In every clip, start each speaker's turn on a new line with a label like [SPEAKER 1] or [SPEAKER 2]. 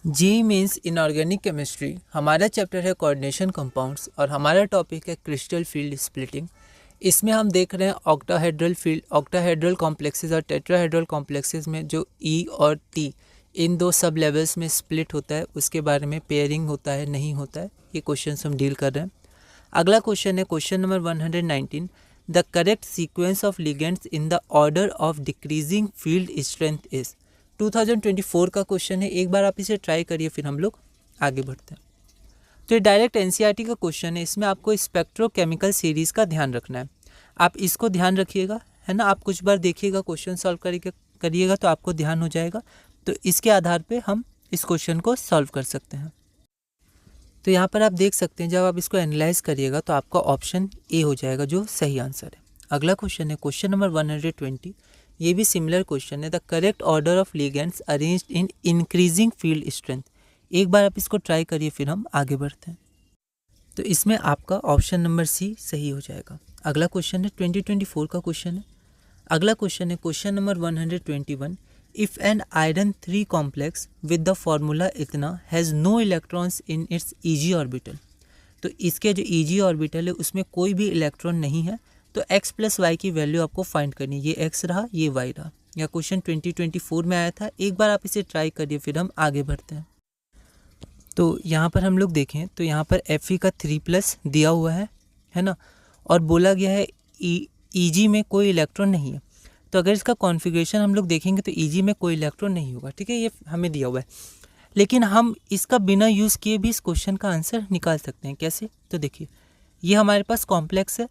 [SPEAKER 1] जी means inorganic chemistry. हमारा chapter है coordination compounds और हमारा टॉपिक है क्रिस्टल फील्ड स्प्लिटिंग। इसमें हम देख रहे हैं ऑक्टाहेड्रल फील्ड, ऑक्टाहेड्रल कॉम्प्लेक्सेस और टेट्राहेड्रल कॉम्प्लेक्सेस में जो ई और टी इन दो सब लेवल्स में स्प्लिट होता है उसके बारे में, पेयरिंग होता है नहीं होता है, ये क्वेश्चन हम डील कर रहे हैं। अगला क्वेश्चन है question number 119, the correct sequence of ligands in the order of decreasing field strength is. 2024 का क्वेश्चन है, एक बार आप इसे ट्राई करिए फिर हम लोग आगे बढ़ते हैं। तो ये डायरेक्ट एनसीईआरटी का क्वेश्चन है, इसमें आपको स्पेक्ट्रोकेमिकल सीरीज़ का ध्यान रखना है। आप इसको ध्यान रखिएगा, है ना। आप कुछ बार देखिएगा, क्वेश्चन सॉल्व करिएगा तो आपको ध्यान हो जाएगा। तो इसके आधार पे हम इस क्वेश्चन को सॉल्व कर सकते हैं। तो यहाँ पर आप देख सकते हैं, जब आप इसको एनालाइज करिएगा तो आपका ऑप्शन ए हो जाएगा जो सही आंसर है। अगला क्वेश्चन है क्वेश्चन नंबर 120, ये भी सिमिलर क्वेश्चन है। The correct order of ligands arranged in increasing field strength. एक बार आप इसको ट्राई करिए फिर हम आगे बढ़ते हैं। तो इसमें आपका ऑप्शन नंबर सी सही हो जाएगा। अगला क्वेश्चन है 2024 का क्वेश्चन है। अगला क्वेश्चन है question number 121, if an iron 3 complex with the formula इतना has no electrons in its e g orbital. तो इसके जो ईजी ऑर्बिटल है उसमें कोई भी इलेक्ट्रॉन नहीं है, तो x प्लस वाई की वैल्यू आपको फाइंड करनी है। ये x रहा, ये y रहा। यह क्वेश्चन 2024 में आया था। एक बार आप इसे ट्राई करिए फिर हम आगे बढ़ते हैं। तो यहाँ पर हम लोग देखें तो यहाँ पर Fe का 3+ दिया हुआ है ना, और बोला गया है Eg में कोई इलेक्ट्रॉन नहीं है। तो अगर इसका कॉन्फ़िगरेशन हम लोग देखेंगे तो Eg में कोई इलेक्ट्रॉन नहीं होगा, ठीक है, ये हमें दिया हुआ है। लेकिन हम इसका बिना यूज़ किए भी इस क्वेश्चन का आंसर निकाल सकते हैं। कैसे? तो देखिए, ये हमारे पास कॉम्प्लेक्स है,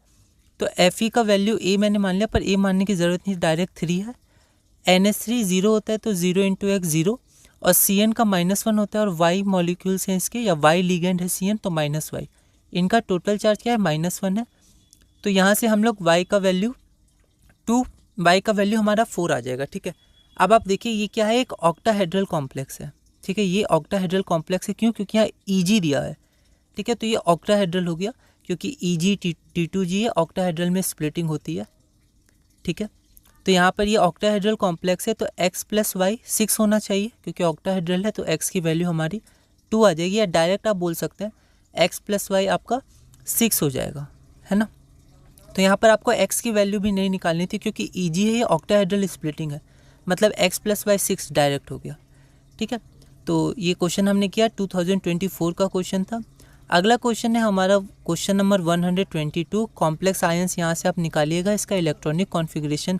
[SPEAKER 1] तो Fe का वैल्यू a मैंने मान लिया, पर a मानने की ज़रूरत नहीं, डायरेक्ट 3 है। NH3 0 होता है तो 0 × x 0, और Cn का -1 होता है, और y मॉलिक्यूल्स हैं इसके, या y लिगेंड है Cn, तो -y। इनका टोटल चार्ज क्या है? -1 है। तो यहाँ से हम लोग y का वैल्यू 2, y का वैल्यू हमारा 4 आ जाएगा, ठीक है। अब आप देखिए ये क्या है, एक ऑक्टाहेड्रल कॉम्प्लेक्स है, ठीक है। ये ऑक्टाहेड्रल कॉम्प्लेक्स है, क्यों? क्योंकि यहाँ Eg दिया है, ठीक है। तो ये ऑक्टाहेड्रल हो गया क्योंकि Eg T2G है, ऑक्टाहेड्रल में स्प्लिटिंग होती है, ठीक है। तो यहाँ पर ये ऑक्टाहेड्रल कॉम्प्लेक्स है, तो x प्लस वाई 6 होना चाहिए, क्योंकि ऑक्टाहेड्रल है तो x की वैल्यू हमारी 2 आ जाएगी, या डायरेक्ट आप बोल सकते हैं x प्लस वाई आपका 6 हो जाएगा, है ना। तो यहाँ पर आपको x की वैल्यू भी नहीं निकालनी थी, क्योंकि Eg है, ये ऑक्टाहेड्रल स्प्लिटिंग है, मतलब x प्लस वाई 6 डायरेक्ट हो गया, ठीक है। तो ये क्वेश्चन हमने किया, 2024 का क्वेश्चन था। अगला क्वेश्चन है हमारा क्वेश्चन नंबर 122, कॉम्प्लेक्स आयंस। यहाँ से आप निकालिएगा, इसका इलेक्ट्रॉनिक कॉन्फ़िगरेशन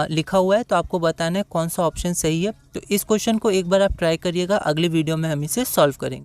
[SPEAKER 1] लिखा हुआ है, तो आपको बताना है कौन सा ऑप्शन सही है। तो इस क्वेश्चन को एक बार आप ट्राई करिएगा, अगले वीडियो में हम इसे सॉल्व करेंगे।